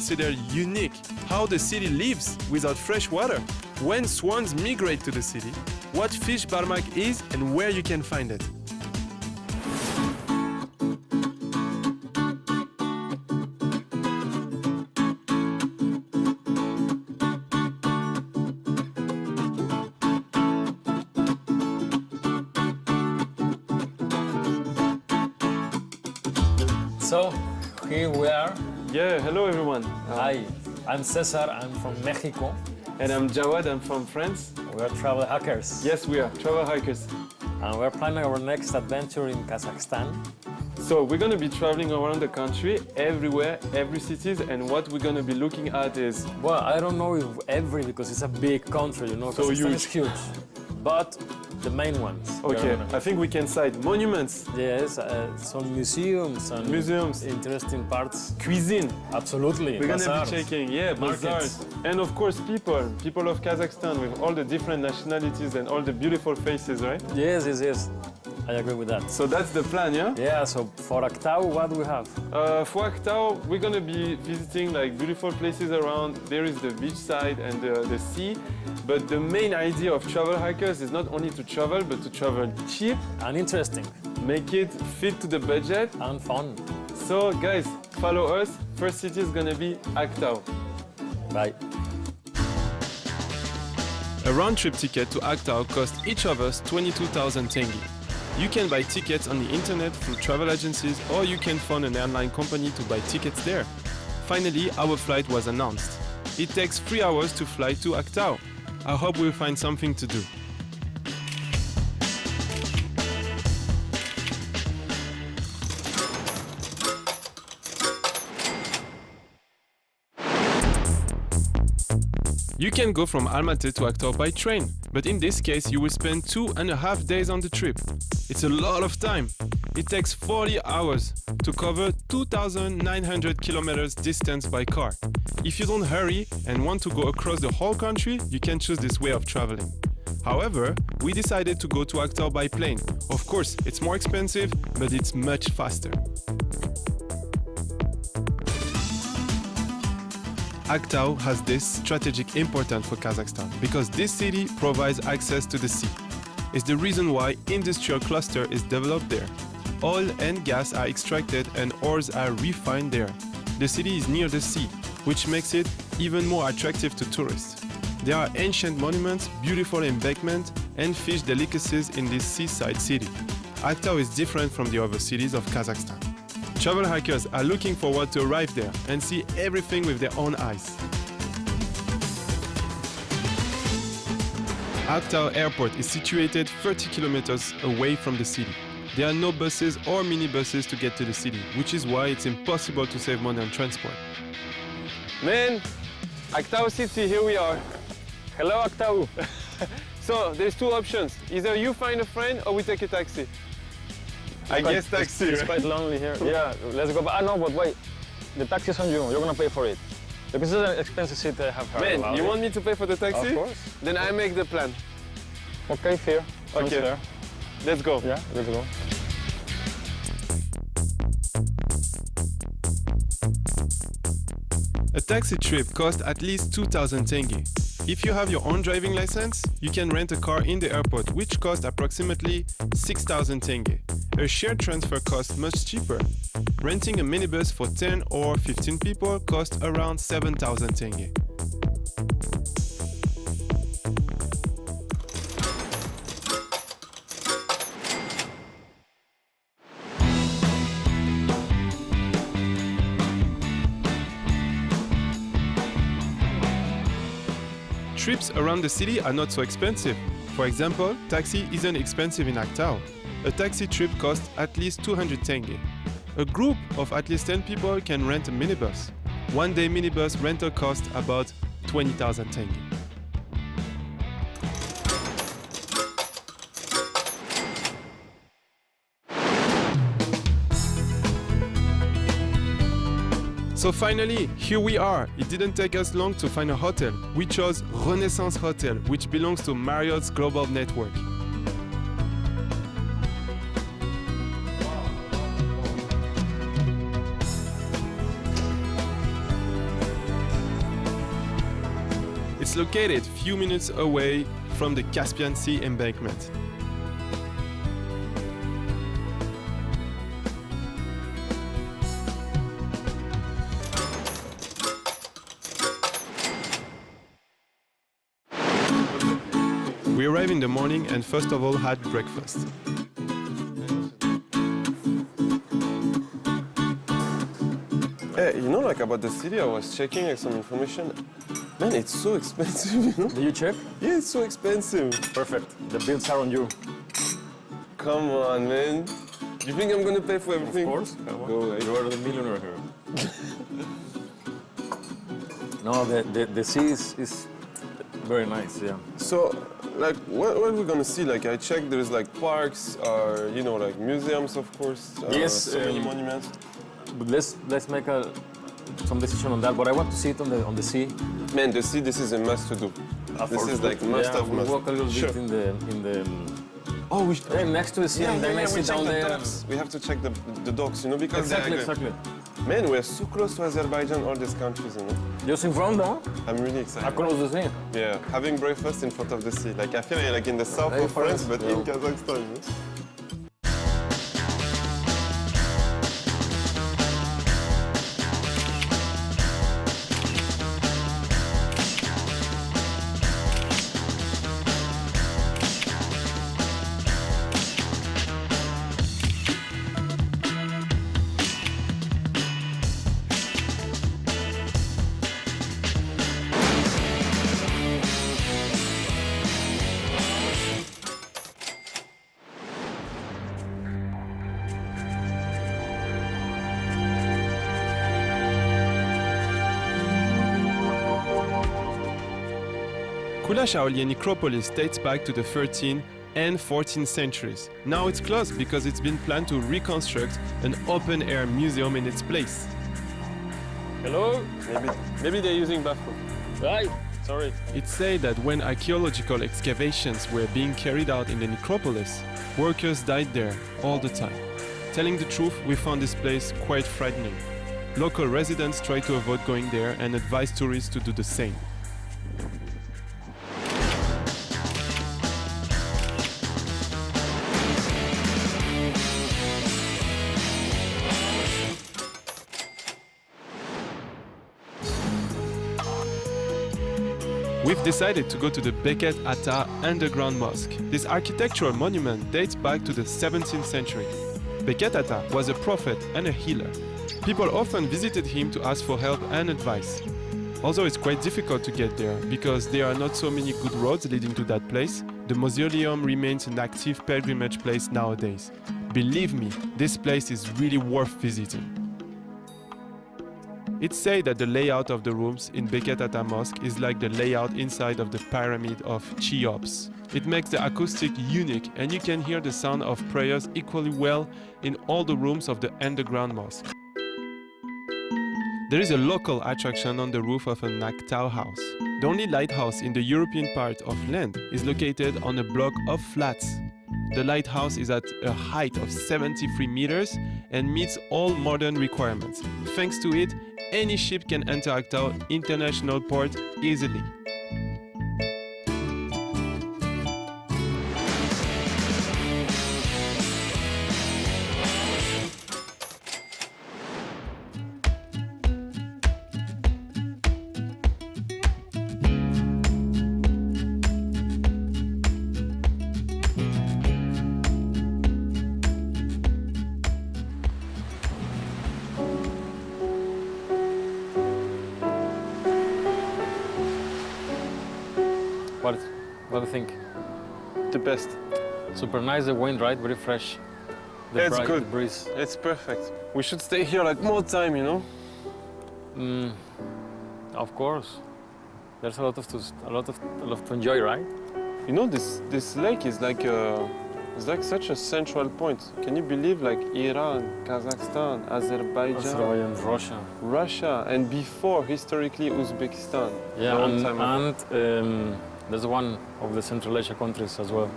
considered unique, how the city lives without fresh water, when swans migrate to the city, what Fishbarmak is and where you can find it. So, here we are. Yeah, hello everyone. Hi, I'm Cesar, I'm from Mexico. And I'm Jawad, I'm from France. We are travel hackers. Yes, we are travel hikers. And we're planning our next adventure in Kazakhstan. So we're going to be traveling around the country, everywhere, every cities, and what we're going to be looking at is... Well, I don't know if every, because it's a big country, you know, so Kazakhstan huge. is huge. But the main ones. Okay, I think we can cite monuments. Yes, some museums and interesting parts. Cuisine. Absolutely. We're going to be checking, bazaars. And of course people of Kazakhstan with all the different nationalities and all the beautiful faces, right? Yes, yes, yes. I agree with that. So that's the plan, yeah? Yeah, so for Aktau, what do we have? For Aktau, we're going to be visiting like beautiful places around. There is the beach side and the sea. But the main idea of travel hikers is not only to travel, but to travel cheap. And interesting. Make it fit to the budget. And fun. So guys, follow us. First city is going to be Aktau. Bye. A round-trip ticket to Aktau costs each of us 22,000 tenge. You can buy tickets on the internet through travel agencies, or you can phone an airline company to buy tickets there. Finally, our flight was announced. It takes 3 hours to fly to Aktau. I hope we'll find something to do. You can go from Almaty to Aktau by train, but in this case you will spend 2.5 days on the trip. It's a lot of time. It takes 40 hours to cover 2,900 kilometers distance by car. If you don't hurry and want to go across the whole country, you can choose this way of traveling. However, we decided to go to Aktau by plane. Of course, it's more expensive, but it's much faster. Aktau has this strategic importance for Kazakhstan because this city provides access to the sea. It's the reason why industrial cluster is developed there. Oil and gas are extracted and ores are refined there. The city is near the sea, which makes it even more attractive to tourists. There are ancient monuments, beautiful embankments, and fish delicacies in this seaside city. Aktau is different from the other cities of Kazakhstan. Travel hikers are looking forward to arrive there and see everything with their own eyes. Aktau Airport is situated 30 kilometers away from the city. There are no buses or minibuses to get to the city, which is why it's impossible to save money on transport. Man, Aktau city, here we are. Hello, Aktau. So, there's two options. Either you find a friend or we take a taxi. I guess taxi. It's quite lonely here. Yeah, let's go. But no, but wait. The taxi's on you. You're gonna pay for it. Because it's an expensive city, I have heard about. Man, you want me to pay for the taxi? Of course. Then I make the plan. Okay, fair. Sounds Okay. fair. Let's go. Yeah, let's go. A taxi trip costs at least 2,000 tenge. If you have your own driving license, you can rent a car in the airport, which costs approximately 6,000 tenge. A shared transfer costs much cheaper. Renting a minibus for 10 or 15 people costs around 7,000 tenge. Trips around the city are not so expensive. For example, taxi isn't expensive in Aktau. A taxi trip costs at least 200 tenge. A group of at least 10 people can rent a minibus. One day minibus rental costs about 20,000 tenge. So finally, here we are. It didn't take us long to find a hotel. We chose Renaissance Hotel, which belongs to Marriott's global network. It's located few minutes away from the Caspian Sea embankment. We arrived in the morning and first of all had breakfast. Hey, you know, like about the city, I was checking like some information. Man, it's so expensive, you know? Did you check? Yeah, it's so expensive. Perfect. The bills are on you. Come on, man. Do you think I'm gonna pay for everything? Of course. Go away. You are the millionaire here. No, the sea is very nice, yeah. So, like, what are we gonna see? Like, I checked, there's like parks, you know, like museums, of course. Yes, so many monuments. But let's make some decision on that. But I want to see it on the sea. Man, the sea, this is a must to do. This is like must yeah, of we'll must. walk a little Sure. bit in the Oh, we next to the sea, and then I we sit check down the there. docks. We have to check the docks, you know, because Exactly, they're- exactly. Man, we're so close to Azerbaijan, all these countries, you know. Just in front, huh? I'm really excited. Across the sea. Yeah, having breakfast in front of the sea. Like, I feel like in the south Very of France, fast, but yeah. in Kazakhstan, you know? Kula necropolis dates back to the 13th and 14th centuries. Now it's closed because it's been planned to reconstruct an open-air museum in its place. Hello. Maybe they're using bathroom. Hi. Sorry. It's said that when archaeological excavations were being carried out in the necropolis, workers died there all the time. Telling the truth, we found this place quite frightening. Local residents try to avoid going there and advise tourists to do the same. We've decided to go to the Beket Ata underground mosque. This architectural monument dates back to the 17th century. Beket Ata was a prophet and a healer. People often visited him to ask for help and advice. Although it's quite difficult to get there because there are not so many good roads leading to that place, the mausoleum remains an active pilgrimage place nowadays. Believe me, this place is really worth visiting. It's said that the layout of the rooms in Beket Ata Mosque is like the layout inside of the pyramid of Cheops. It makes the acoustic unique and you can hear the sound of prayers equally well in all the rooms of the underground mosque. There is a local attraction on the roof of a Lighthouse house. The only lighthouse in the European part of land is located on a block of flats. The lighthouse is at a height of 73 meters and meets all modern requirements. Thanks to it, any ship can enter Aktau International Port easily. What do you think? The best. Super nice, the wind, right? Very fresh. It's good. The breeze. It's perfect. We should stay here like more time, you know? Of course. There's a lot to enjoy, right? You know, this lake is like it's like such a central point. Can you believe like Iran, Kazakhstan, Azerbaijan, Russia, and before historically Uzbekistan. Yeah, long time ago. and there's one of the Central Asia countries as well.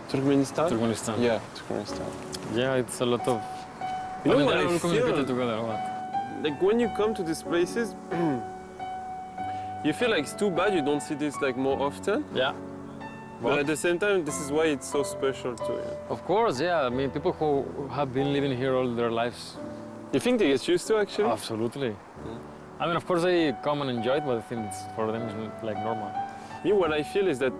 Turkmenistan? Turkmenistan. Yeah, Turkmenistan. Yeah, it's a lot of. You know what they're I all feel? communicated together. What? Like when you come to these places, You feel like it's too bad you don't see this like more often? Yeah. But at the same time, this is why it's so special too. Yeah. Of course, yeah. I mean, people who have been living here all their lives. You think they get used to actually? Absolutely. I mean, of course, they come and enjoy it, but I think for them it's like normal. Me, what I feel is that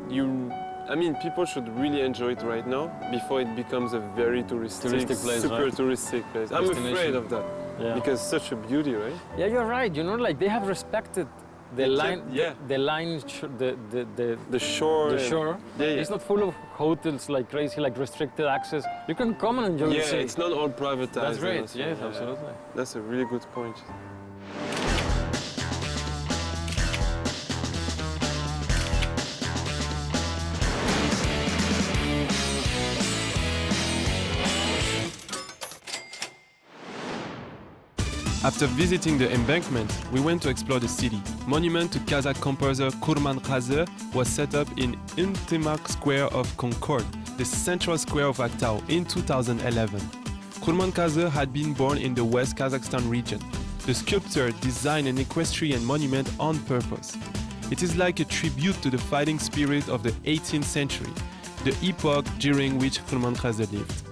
people should really enjoy it right now before it becomes a very touristic place, super right? touristic place. I'm afraid of that because it's such a beauty, right? Yeah, you're right. You know, like they have respected the line, the shore. The shore. Yeah, yeah. It's not full of hotels like crazy, like restricted access. You can come and enjoy the city. Yeah, it's not all privatized. That's great. Yes, absolutely. That's a really good point. After visiting the embankment, we went to explore the city. Monument to Kazakh composer Kurmanqazı was set up in Intimak Square of Concord, the central square of Aktau, in 2011. Kurmanqazı had been born in the West Kazakhstan region. The sculptor designed an equestrian monument on purpose. It is like a tribute to the fighting spirit of the 18th century, the epoch during which Kurmanqazı lived.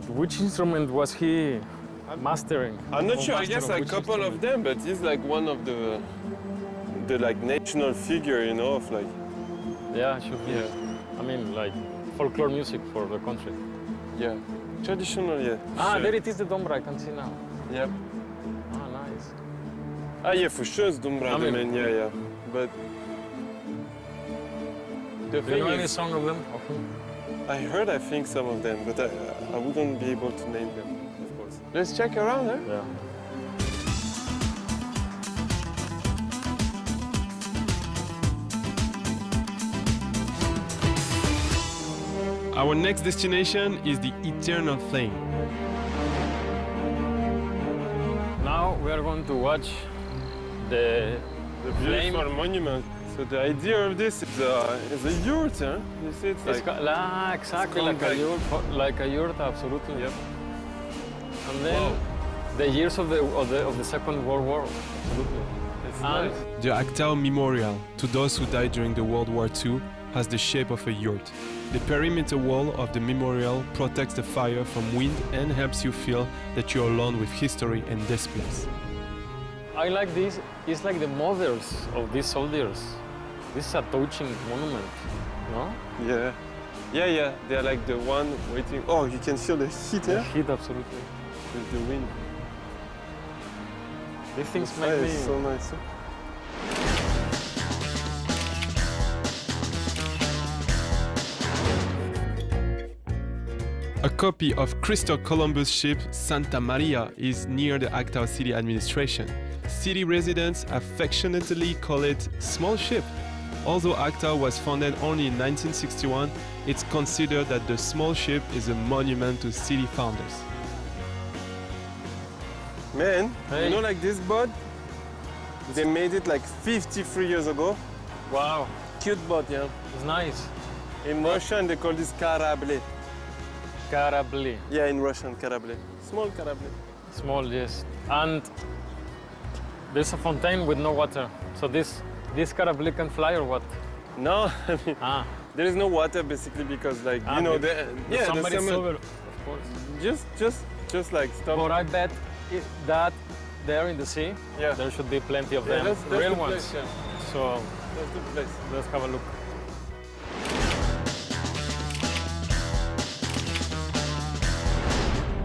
Which instrument was he mastering? I'm not sure. I guess like a couple of them, but he's like one of the like national figure, you know, of like. Yeah, should be. Yeah. I mean, like folklore music for the country. Yeah. Traditional, yeah. Ah, sure. there it is, the dombra. I can see now. Yep. Ah, nice. Ah, yeah, for sure, it's Dumbra, man. Yeah. But the Do you know thing any is, song of them? I heard, I think, some of them, but I wouldn't be able to name them, of course. Let's check around, eh? Yeah. Our next destination is the Eternal Flame. Now we are going to watch the flame. beautiful monument. So the idea of this is a yurt, huh? You see, it's like exactly like a yurt, absolutely. Yep. And then the years of the Second World War, absolutely. It's nice. The Aktau Memorial to those who died during the World War II has the shape of a yurt. The perimeter wall of the memorial protects the fire from wind and helps you feel that you're alone with history and this place. I like this. It's like the mothers of these soldiers. This is a touching monument, no? Yeah. Yeah. They're like the one waiting. Oh, you can feel the heat, The yeah? heat, absolutely. With the wind. These things The make fire me... is so nice. Huh? A copy of Christopher Columbus' ship Santa Maria is near the Aktau city administration. City residents affectionately call it small ship. Although Aktau was founded only in 1961, it's considered that the small ship is a monument to city founders. Man, Hey. you know, like this boat, they made it like 53 years ago. Wow, Cute boat, yeah. it's nice. In Russian, they call this karable. Karabli, Yeah, in Russian, karable. Small karable. small, yes. And there's a fountain with no water. So this Karabli can fly or what? No, I mean, Ah, there is no water basically because, like, you know, the somebody summer, sober, of course. just like stop. But I bet that there in the sea, Yeah. there should be plenty of Yeah, them, that's real the ones. place, yeah. So That's the place. let's have a look.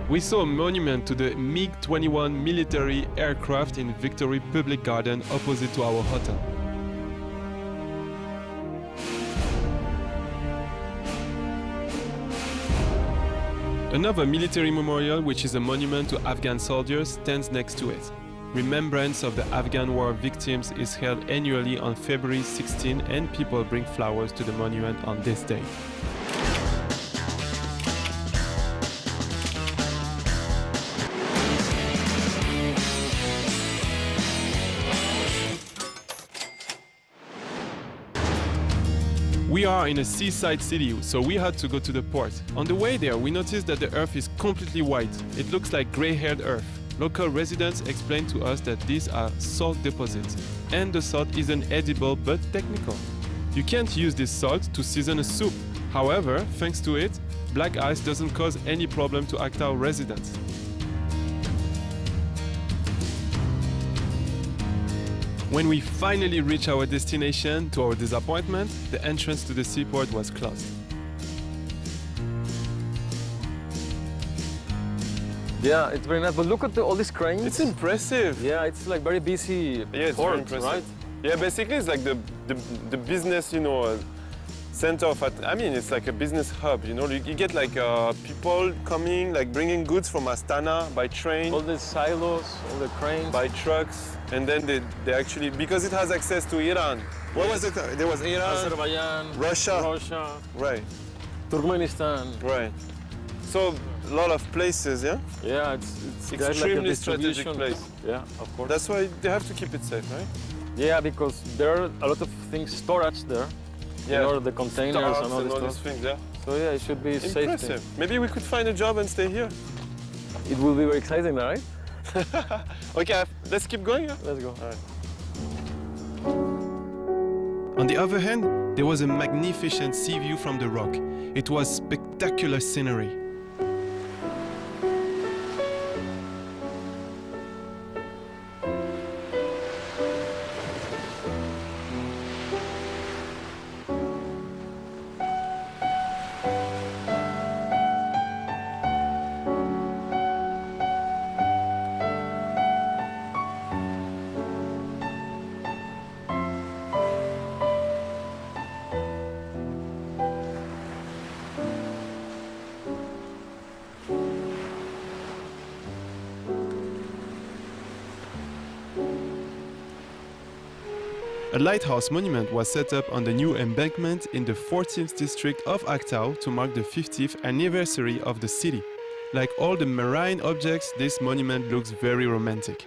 We saw a monument to the MiG-21 military aircraft in Victory Public Garden opposite to our hotel. Another military memorial, which is a monument to Afghan soldiers, stands next to it. Remembrance of the Afghan war victims is held annually on February 16, and people bring flowers to the monument on this day. We are in a seaside city, so we had to go to the port. On the way there, we noticed that the earth is completely white. It looks like gray-haired earth. Local residents explained to us that these are salt deposits, and the salt isn't edible but technical. You can't use this salt to season a soup. However, thanks to it, black ice doesn't cause any problem to Actau residents. When we finally reached our destination, to our disappointment, the entrance to the seaport was closed. Yeah, it's very nice. But look at all these cranes. It's impressive. Yeah, it's like very busy It's port, very impressive. right? Yeah, basically it's like the business, center of, I mean, it's like a business hub, You get like people coming, like bringing goods from Astana by train. All the silos, all the cranes. By trucks, and then they actually, because it has access to Iran. What was it? There was Iran, Azerbaijan, Russia. Right, Turkmenistan. right. So a lot of places, yeah? Yeah, it's Extremely like a strategic distribution. place. Yeah, of course. That's why they have to keep it safe, right? Yeah, because there are a lot of things, storage there. Yeah. The containers Stars and all this these stuff. things, yeah. So yeah, it should be safe. Impressive. Maybe we could find a job and stay here. It will be very exciting, right? Okay, let's keep going. Yeah? Let's go. All right. On the other hand, there was a magnificent sea view from the rock. It was spectacular scenery. A lighthouse monument was set up on the new embankment in the 14th district of Actau to mark the 50th anniversary of the city. Like all the marine objects, this monument looks very romantic.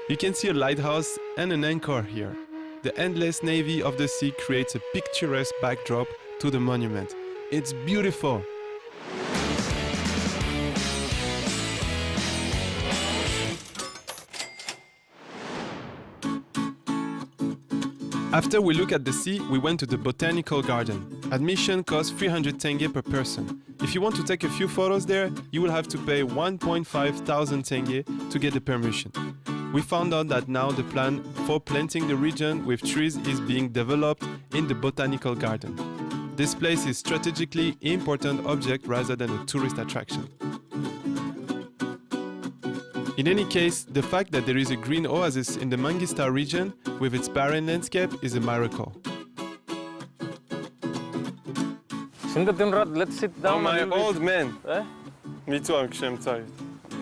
You can see a lighthouse and an anchor here. The endless navy of the sea creates a picturesque backdrop to the monument. It's beautiful! After we look at the sea, we went to the botanical garden. Admission costs 300 tenge per person. If you want to take a few photos there, you will have to pay 1,500 tenge to get the permission. We found out that now the plan for planting the region with trees is being developed in the botanical garden. This place is strategically important object rather than a tourist attraction. In any case, the fact that there is a green oasis in the Mangista region with its barren landscape is a miracle. Let's sit down. Oh, my old man. Eh? Me too, I'm tired.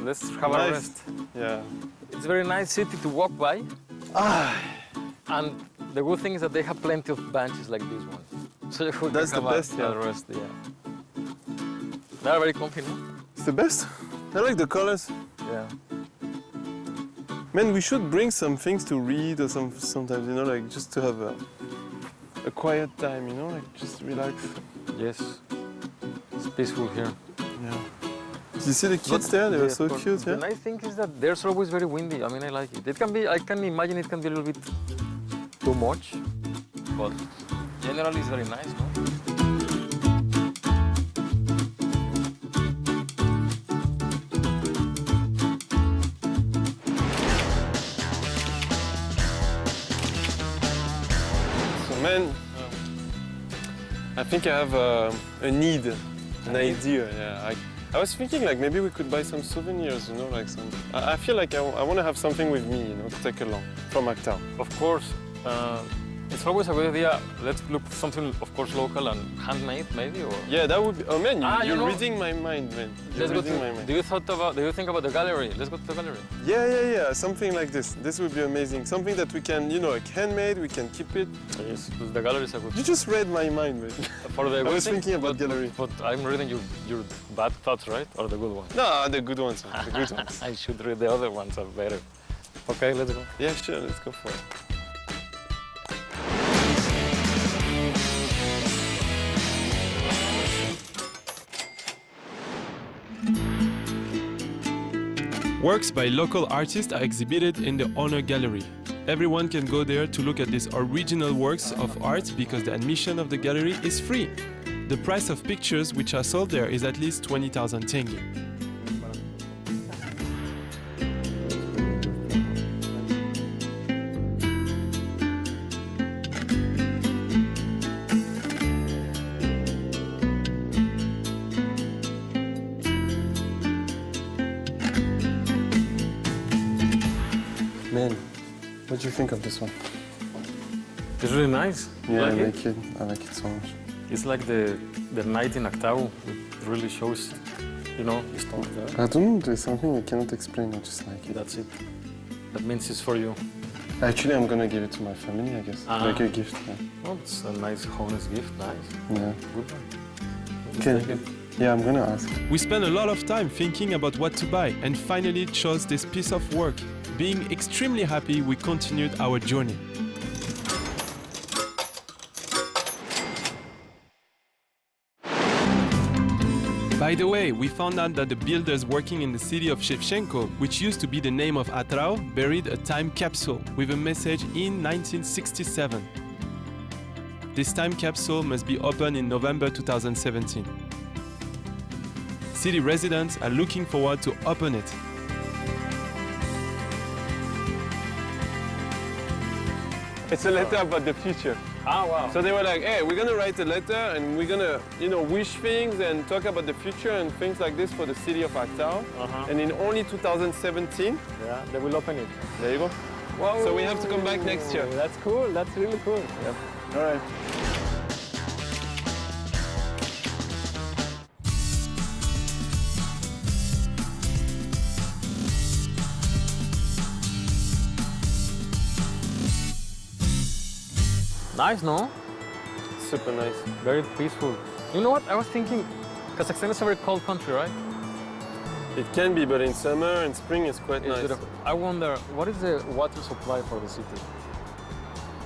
Let's have a rest. Yeah. It's a very nice city to walk by. And the good thing is that they have plenty of benches like this one. So you can That's the have best, a rest, yeah. They are very comfy, no? It's the best. I like the colors. Yeah. Man, we should bring some things to read or sometimes, like just to have a quiet time, like just relax. Yes. It's peaceful here. Yeah. Did you see the kids there? They were so cute, The nice thing is that there's always very windy. I mean, I like it. It can be, I can imagine it can be a little bit too much, but generally it's very nice, no? Man, I think I have a need, an idea. Yeah, I was thinking like maybe we could buy some souvenirs, like some. I feel like I want to have something with me, to take along from Actau. Of course, it's always a good idea. Let's look for something, of course, local and handmade, maybe, or. Yeah, that would be. Oh man, you're know, reading my mind, man. Let's go to. Do you think about the gallery? Let's go to the gallery. Yeah. Something like this. This would be amazing. Something that we can, like handmade. We can keep it. Yes, the gallery is a good. You just read my mind, man. For the I was thinking about gallery. But I'm reading your bad thoughts, right? Or the good ones? No, the good ones. The good ones. I should read the other ones are better. Okay, let's go. Yeah, sure. Let's go for it. Works by local artists are exhibited in the Honor Gallery. Everyone can go there to look at these original works of art because the admission of the gallery is free. The price of pictures which are sold there is at least 20,000 tenge. Man, what do you think of this one? It's really nice. Yeah, Like I it? like it. I like it so much. It's like the night in Actau. It really shows, you know, the story there. I don't know, there's something I cannot explain, I just like it. That's it. That means it's for you. Actually, I'm gonna give it to my family, I guess. Ah. Like a gift. Yeah. Oh, it's a nice, honest gift. Nice. Yeah. Good one. Okay. Take it. Yeah, I'm gonna ask. We spent a lot of time thinking about what to buy and finally chose this piece of work. Being extremely happy, we continued our journey. By the way, we found out that the builders working in the city of Shevchenko, which used to be the name of Atrau, buried a time capsule with a message in 1967. This time capsule must be opened in November 2017. City residents are looking forward to open it. It's a letter about the future. Ah, wow. So they were like, hey, we're gonna write a letter and we're gonna, you know, wish things and talk about the future and things like this for the city of Actau. And in only 2017, Yeah, they will open it. there you go. Wow. So we have to come back next year. That's cool. That's really cool. Yep. All right. Nice, no? Super nice. Very peaceful. You know what? I was thinking, Kazakhstan is a very cold country, right? It can be, but in summer and spring it's quite nice. I wonder, what is the water supply for the city?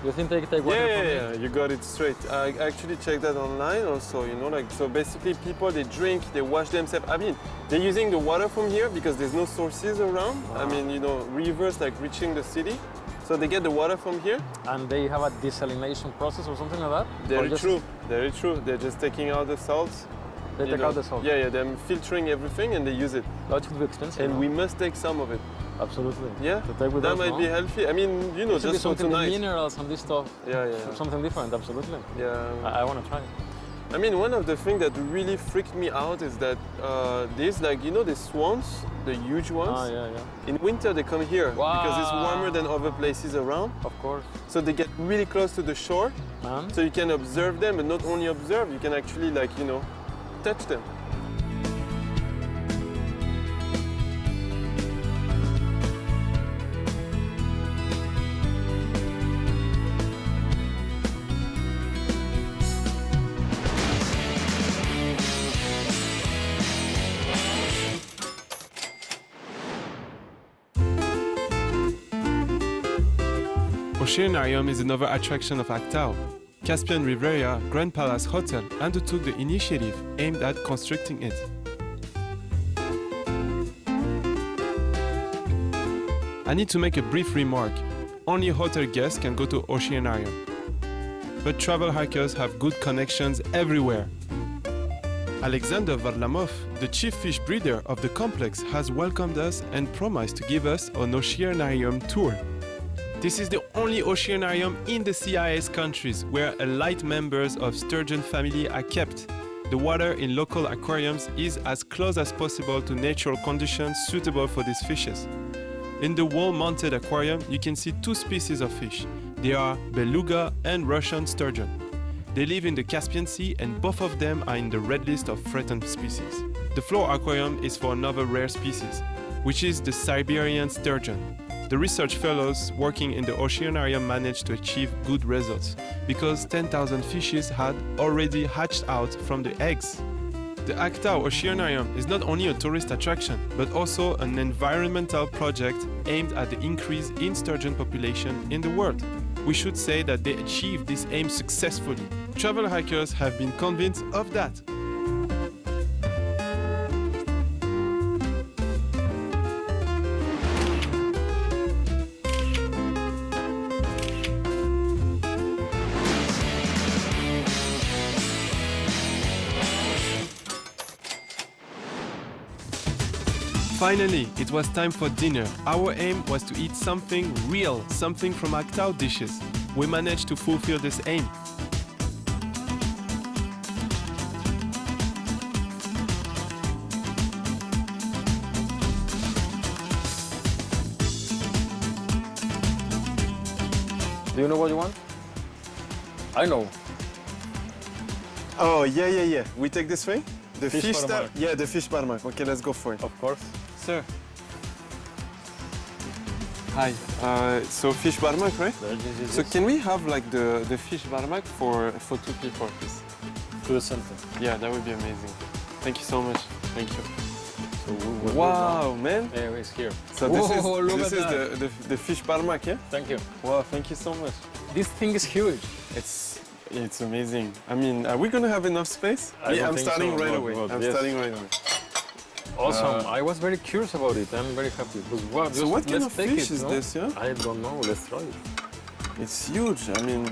Do you think they take water from Yeah, it? you got it straight. I actually checked that online also, you know, like, so basically people, they drink, they wash themselves. I mean, they're using the water from here because there's no sources around. I mean, you know, rivers like reaching the city. So they get the water from here. And they have a desalination process or something like that? Or Very just- true, very true. They're just taking out the salt. They you take know. out the salt? Yeah, they're filtering everything and they use it. That would be expensive. And no? we must take some of it. Absolutely. Yeah, To take with that us, might no? be healthy. I mean, you know, It should be just for something, the tonight. minerals and this stuff. Yeah. Something different, absolutely. Yeah. I want to try it. I mean, one of the things that really freaked me out is that there's like, you know, the swans, the huge ones. Ah, yeah. In winter, they come here because it's warmer than other places around. Of course. So they get really close to the shore. And? So you can observe them, but not only observe, you can actually, like, you know, touch them. Oceanarium is another attraction of Actau. Caspian Riviera Grand Palace Hotel undertook the initiative aimed at constructing it. I need to make a brief remark. Only hotel guests can go to Oceanarium. But travel hackers have good connections everywhere. Alexander Varlamov, the chief fish breeder of the complex, has welcomed us and promised to give us an Oceanarium tour. This is the only oceanarium in the CIS countries where elite members of sturgeon family are kept. The water in local aquariums is as close as possible to natural conditions suitable for these fishes. In the wall-mounted aquarium, you can see two species of fish. They are beluga and Russian sturgeon. They live in the Caspian Sea and both of them are in the red list of threatened species. The floor aquarium is for another rare species, which is the Siberian sturgeon. The research fellows working in the oceanarium managed to achieve good results because 10,000 fishes had already hatched out from the eggs. The Actau Oceanarium is not only a tourist attraction, but also an environmental project aimed at the increase in sturgeon population in the world. We should say that they achieved this aim successfully. Travel hackers have been convinced of that. Finally, it was time for dinner. Our aim was to eat something real, something from Aktau dishes. We managed to fulfill this aim. Do you know what you want? I know. Oh, yeah. We take this thing? The Fishbarmak. Yeah, the Fishbarmak. Okay, let's go for it. Of course. Sir. Hi. So Fishbarmak, right? Yes. So can we have like the Fishbarmak for 2 people, please? To the center. Yeah, that would be amazing. Thank you so much. Thank you. So Wow, man. Yeah, it's here. So this Whoa, look is at that. the Fishbarmak, yeah? Thank you. Wow, thank you so much. This thing is huge. It's amazing. I mean, are we gonna have enough space? I'm starting right away. I'm starting right away. Awesome. I was very curious about it. I'm very happy. Because, wow, So what kind of take fish it, is no? this, yeah? I don't know. Let's try it. It's huge. I mean,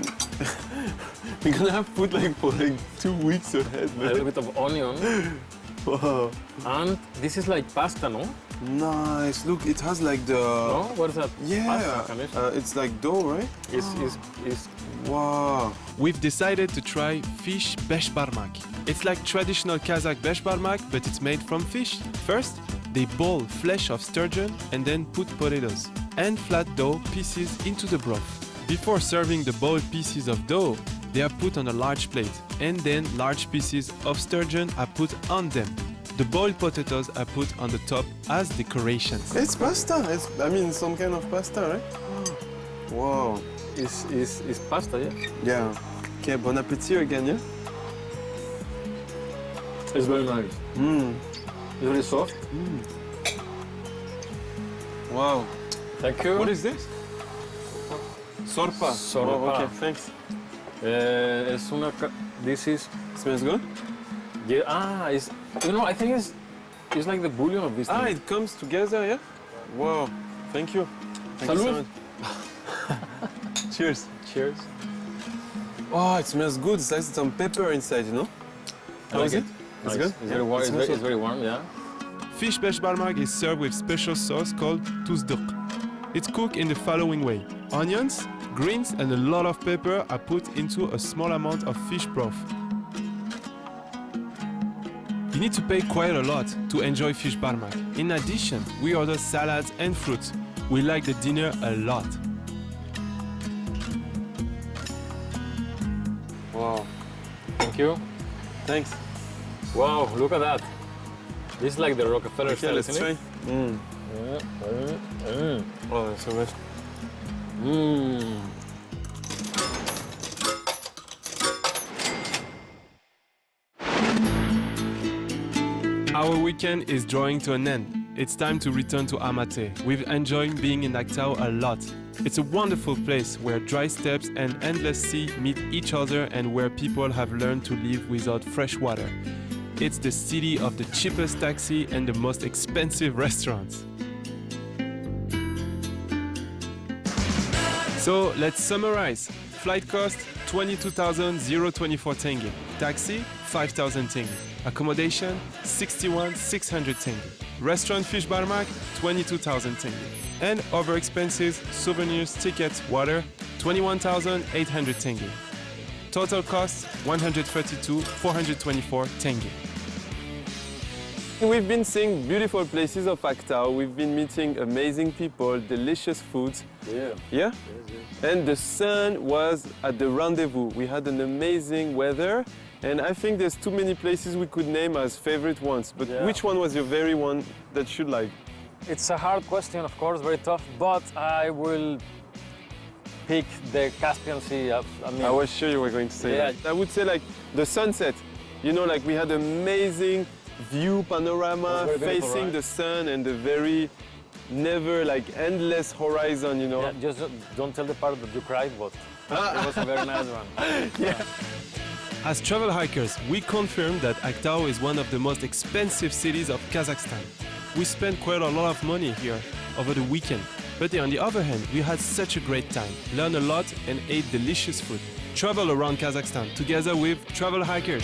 we're gonna have food like for like 2 weeks ahead, A little man. bit of onion. Wow. And this is like pasta, no? Nice. Look, it has like the... No? What is that? Yeah. Pasta, can it? It's like dough, right? It's Wow. We've decided to try fish Fishbarmak. It's like traditional Kazakh Fishbarmak, but it's made from fish. First, they boil flesh of sturgeon and then put potatoes and flat dough pieces into the broth. Before serving the boiled pieces of dough, they are put on a large plate, and then large pieces of sturgeon are put on them. The boiled potatoes are put on the top as decorations. It's pasta. I mean, some kind of pasta, right? Wow. It's pasta, yeah? Yeah. Okay, bon appetit again, yeah? It's very nice. Mmm. It's very soft. Wow. Thank you. What is this? Sorpa. Sorpa. Oh, okay, thanks. Es una... This is... Smells good? Yeah, it's... You know, I think it's like the bouillon of this thing. It comes together, yeah? Wow. Thank you. Thank you so Salud. much. Cheers. Cheers. Oh, it smells good. It's like some pepper inside, you know? How is it? It's Nice. good? It's very warm. It It's very warm, yeah. Fish Fishbarmak is served with special sauce called tuzduq. It's cooked in the following way. Onions, greens and a lot of pepper are put into a small amount of fish broth. You need to pay quite a lot to enjoy Fishbarmak. In addition, we order salads and fruits. We like the dinner a lot. Wow. Thank you. Thanks. Wow, look at that. This is like the Rockefeller Okay, style, let's isn't try. it? Oh, that's so much. Our weekend is drawing to an end. It's time to return to Amate. We've enjoyed being in Aktau a lot. It's a wonderful place where dry steppes and endless sea meet each other and where people have learned to live without fresh water. It's the city of the cheapest taxi and the most expensive restaurants. So let's summarize. Flight cost 22,024 tenge. Taxi 5,000 tenge. Accommodation 61,600 tenge. Restaurant Fishbarmak 22,000 tenge. And other expenses, souvenirs, tickets, water 21,800 tenge. Total cost 132,424 tenge. We've been seeing beautiful places of Aktau. We've been meeting amazing people, delicious foods. Yeah. Yeah? And the sun was at the rendezvous. We had an amazing weather. And I think there's too many places we could name as favorite ones. But which one was your very one that you like? It's a hard question, of course, very tough, but I will pick the Caspian Sea. I mean, I was sure you were going to say that. I would say like the sunset. You know, like we had amazing view panorama facing the sun and the very never like endless horizon, you know. Yeah, just don't tell the part that you cried, but it was a very nice one. Yeah. As travel hikers, we confirm that Aktau is one of the most expensive cities of Kazakhstan. We spent quite a lot of money here over the weekend, but on the other hand, we had such a great time, learned a lot and ate delicious food. Travel around Kazakhstan together with travel hikers.